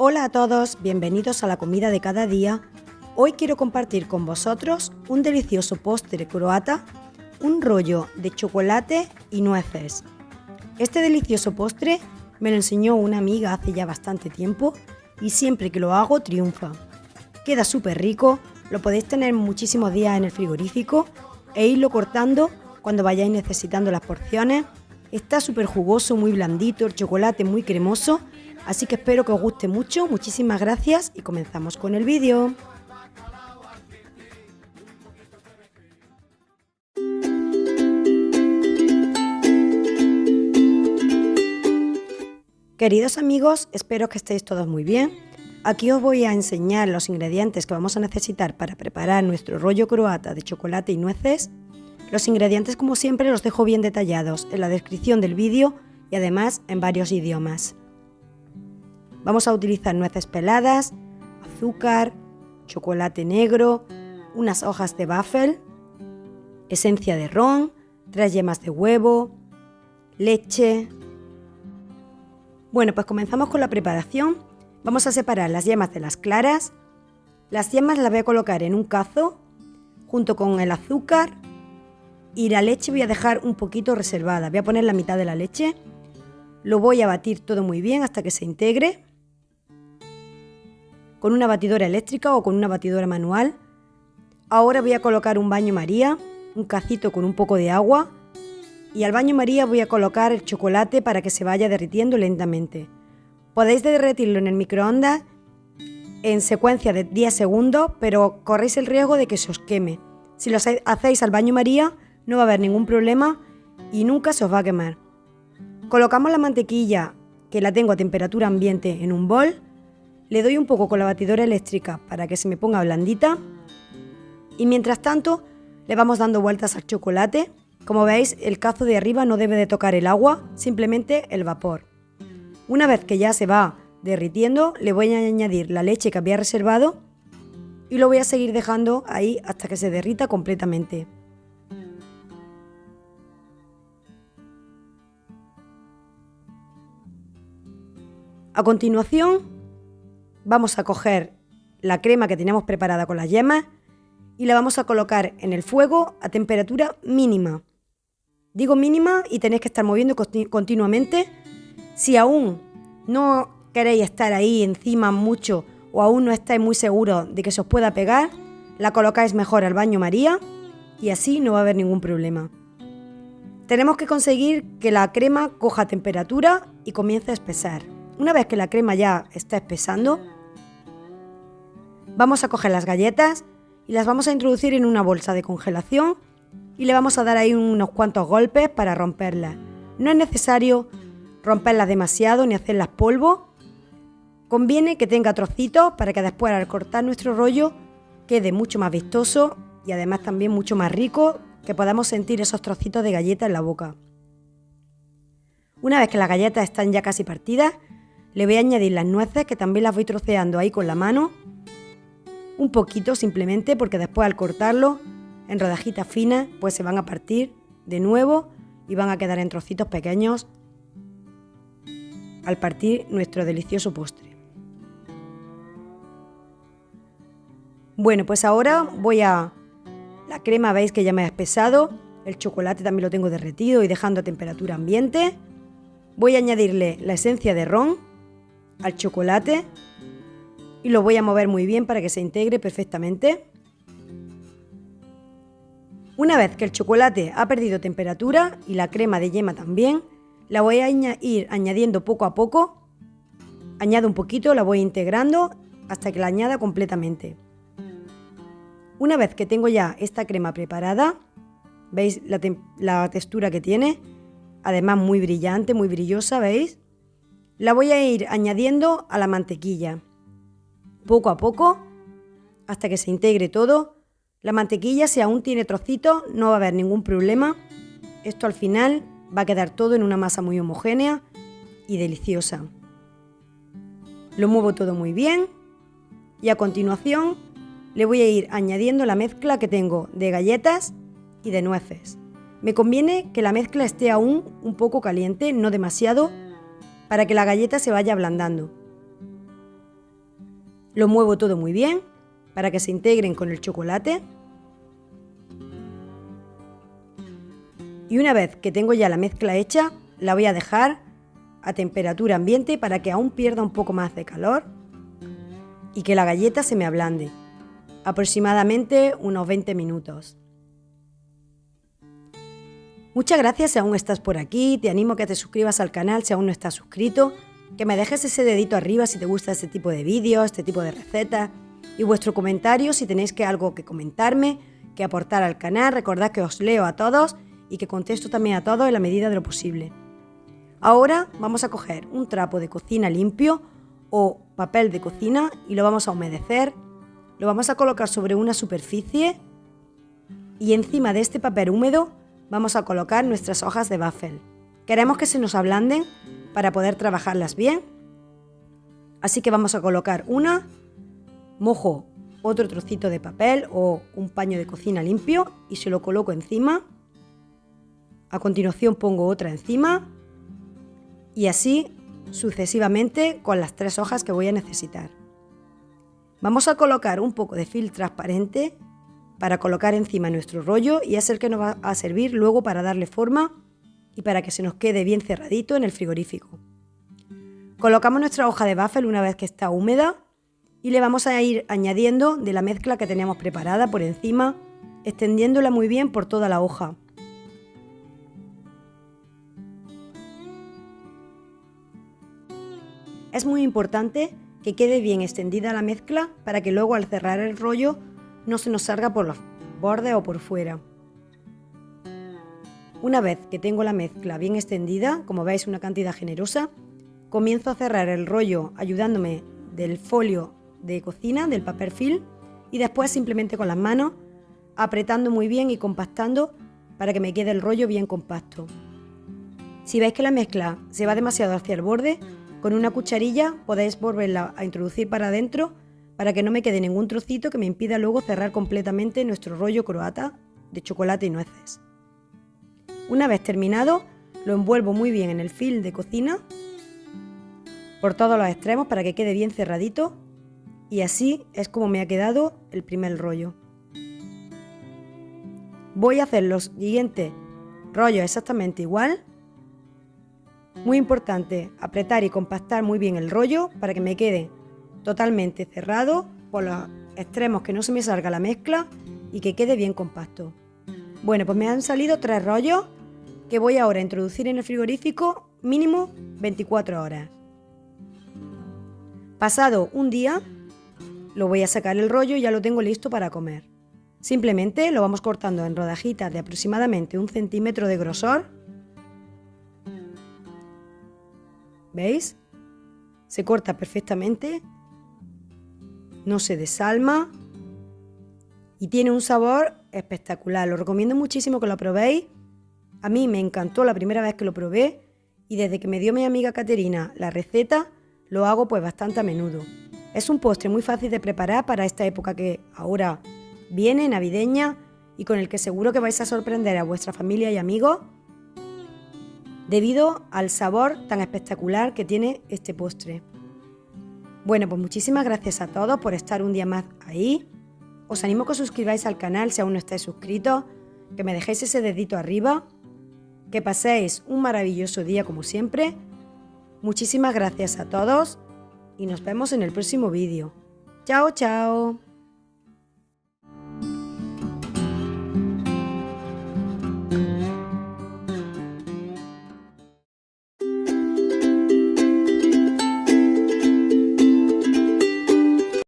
Hola a todos, bienvenidos a la comida de cada día. Hoy quiero compartir con vosotros un delicioso postre croata, un rollo de chocolate y nueces. Este delicioso postre me lo enseñó una amiga hace ya bastante tiempo y siempre que lo hago triunfa. Queda súper rico, lo podéis tener muchísimos días en el frigorífico e irlo cortando cuando vayáis necesitando las porciones. Está súper jugoso, muy blandito, el chocolate muy cremoso, así que espero que os guste mucho. Muchísimas gracias y comenzamos con el vídeo. Queridos amigos, espero que estéis todos muy bien. Aquí os voy a enseñar los ingredientes que vamos a necesitar para preparar nuestro rollo croata de chocolate y nueces. Los ingredientes, como siempre, los dejo bien detallados en la descripción del vídeo y además en varios idiomas. Vamos a utilizar nueces peladas, azúcar, chocolate negro, unas hojas de Waffle, esencia de ron, 3 yemas de huevo, leche. Bueno, pues comenzamos con la preparación. Vamos a separar las yemas de las claras. Las yemas las voy a colocar en un cazo junto con el azúcar y la leche voy a dejar un poquito reservada. Voy a poner la mitad de la leche. Lo voy a batir todo muy bien hasta que se integre con una batidora eléctrica o con una batidora manual. Ahora voy a colocar un baño María, un cacito con un poco de agua, y al baño María voy a colocar el chocolate para que se vaya derritiendo lentamente. Podéis derretirlo en el microondas en secuencia de 10 segundos, pero corréis el riesgo de que se os queme. Si lo hacéis al baño María no va a haber ningún problema y nunca se os va a quemar. Colocamos la mantequilla, que la tengo a temperatura ambiente, en un bol. Le doy un poco con la batidora eléctrica para que se me ponga blandita. Y mientras tanto le vamos dando vueltas al chocolate. Como veis, el cazo de arriba no debe de tocar el agua, simplemente el vapor. Una vez que ya se va derritiendo, le voy a añadir la leche que había reservado y lo voy a seguir dejando ahí hasta que se derrita completamente. A continuación, vamos a coger la crema que teníamos preparada con las yemas y la vamos a colocar en el fuego a temperatura mínima. Digo mínima y tenéis que estar moviendo continuamente. Si aún no queréis estar ahí encima mucho o aún no estáis muy seguros de que se os pueda pegar, la colocáis mejor al baño María y así no va a haber ningún problema. Tenemos que conseguir que la crema coja temperatura y comience a espesar. Una vez que la crema ya está espesando, vamos a coger las galletas y las vamos a introducir en una bolsa de congelación y le vamos a dar ahí unos cuantos golpes para romperlas. No es necesario romperlas demasiado ni hacerlas polvo. Conviene que tenga trocitos para que después al cortar nuestro rollo quede mucho más vistoso y además también mucho más rico, que podamos sentir esos trocitos de galleta en la boca. Una vez que las galletas están ya casi partidas, le voy a añadir las nueces, que también las voy troceando ahí con la mano. Un poquito simplemente, porque después al cortarlo en rodajitas finas pues se van a partir de nuevo y van a quedar en trocitos pequeños al partir nuestro delicioso postre. Bueno, pues ahora la crema veis que ya me ha espesado, el chocolate también lo tengo derretido y dejando a temperatura ambiente. Voy a añadirle la esencia de ron al chocolate y lo voy a mover muy bien para que se integre perfectamente. Una vez que el chocolate ha perdido temperatura y la crema de yema también, la voy a ir añadiendo poco a poco. Añado un poquito, la voy integrando hasta que la añada completamente. Una vez que tengo ya esta crema preparada, veis la textura que tiene, además muy brillante, muy brillosa, ¿veis? La voy a ir añadiendo a la mantequilla, poco a poco, hasta que se integre todo. La mantequilla, si aún tiene trocitos, no va a haber ningún problema. Esto al final va a quedar todo en una masa muy homogénea y deliciosa. Lo muevo todo muy bien y a continuación le voy a ir añadiendo la mezcla que tengo de galletas y de nueces. Me conviene que la mezcla esté aún un poco caliente, no demasiado, para que la galleta se vaya ablandando. Lo muevo todo muy bien para que se integren con el chocolate. Y una vez que tengo ya la mezcla hecha, la voy a dejar a temperatura ambiente para que aún pierda un poco más de calor y que la galleta se me ablande. Aproximadamente unos 20 minutos. Muchas gracias si aún estás por aquí. Te animo a que te suscribas al canal si aún no estás suscrito, que me dejes ese dedito arriba si te gusta este tipo de vídeos, este tipo de recetas, y vuestro comentario si tenéis algo que comentarme, que aportar al canal. Recordad que os leo a todos y que contesto también a todos en la medida de lo posible. Ahora vamos a coger un trapo de cocina limpio o papel de cocina y lo vamos a humedecer. Lo vamos a colocar sobre una superficie y encima de este papel húmedo vamos a colocar nuestras hojas de waffle. Queremos que se nos ablanden para poder trabajarlas bien. Así que vamos a colocar una, mojo otro trocito de papel o un paño de cocina limpio y se lo coloco encima. A continuación pongo otra encima y así sucesivamente con las 3 hojas que voy a necesitar. Vamos a colocar un poco de film transparente para colocar encima nuestro rollo y es el que nos va a servir luego para darle forma y para que se nos quede bien cerradito en el frigorífico. Colocamos nuestra hoja de waffle una vez que está húmeda y le vamos a ir añadiendo de la mezcla que teníamos preparada por encima, extendiéndola muy bien por toda la hoja. Es muy importante que quede bien extendida la mezcla para que luego al cerrar el rollo no se nos salga por los bordes o por fuera. Una vez que tengo la mezcla bien extendida, como veis una cantidad generosa, comienzo a cerrar el rollo ayudándome del folio de cocina, del papel film, y después simplemente con las manos apretando muy bien y compactando para que me quede el rollo bien compacto. Si veis que la mezcla se va demasiado hacia el borde, con una cucharilla podéis volverla a introducir para adentro para que no me quede ningún trocito que me impida luego cerrar completamente nuestro rollo croata de chocolate y nueces. Una vez terminado, lo envuelvo muy bien en el film de cocina por todos los extremos para que quede bien cerradito y así es como me ha quedado el primer rollo. Voy a hacer los siguientes rollos exactamente igual. Muy importante, apretar y compactar muy bien el rollo para que me quede totalmente cerrado por los extremos, que no se me salga la mezcla y que quede bien compacto. Bueno, pues me han salido 3 rollos que voy ahora a introducir en el frigorífico mínimo 24 horas. Pasado un día, lo voy a sacar el rollo y ya lo tengo listo para comer. Simplemente lo vamos cortando en rodajitas de aproximadamente 1 centímetro de grosor. ¿Veis? Se corta perfectamente, no se desalma y tiene un sabor espectacular. Lo recomiendo muchísimo que lo probéis. A mí me encantó la primera vez que lo probé y desde que me dio mi amiga Caterina la receta, lo hago pues bastante a menudo. Es un postre muy fácil de preparar para esta época que ahora viene, navideña, y con el que seguro que vais a sorprender a vuestra familia y amigos debido al sabor tan espectacular que tiene este postre. Bueno, pues muchísimas gracias a todos por estar un día más ahí. Os animo a que os suscribáis al canal si aún no estáis suscritos, que me dejéis ese dedito arriba, que paséis un maravilloso día como siempre. Muchísimas gracias a todos y nos vemos en el próximo vídeo. ¡Chao, chao!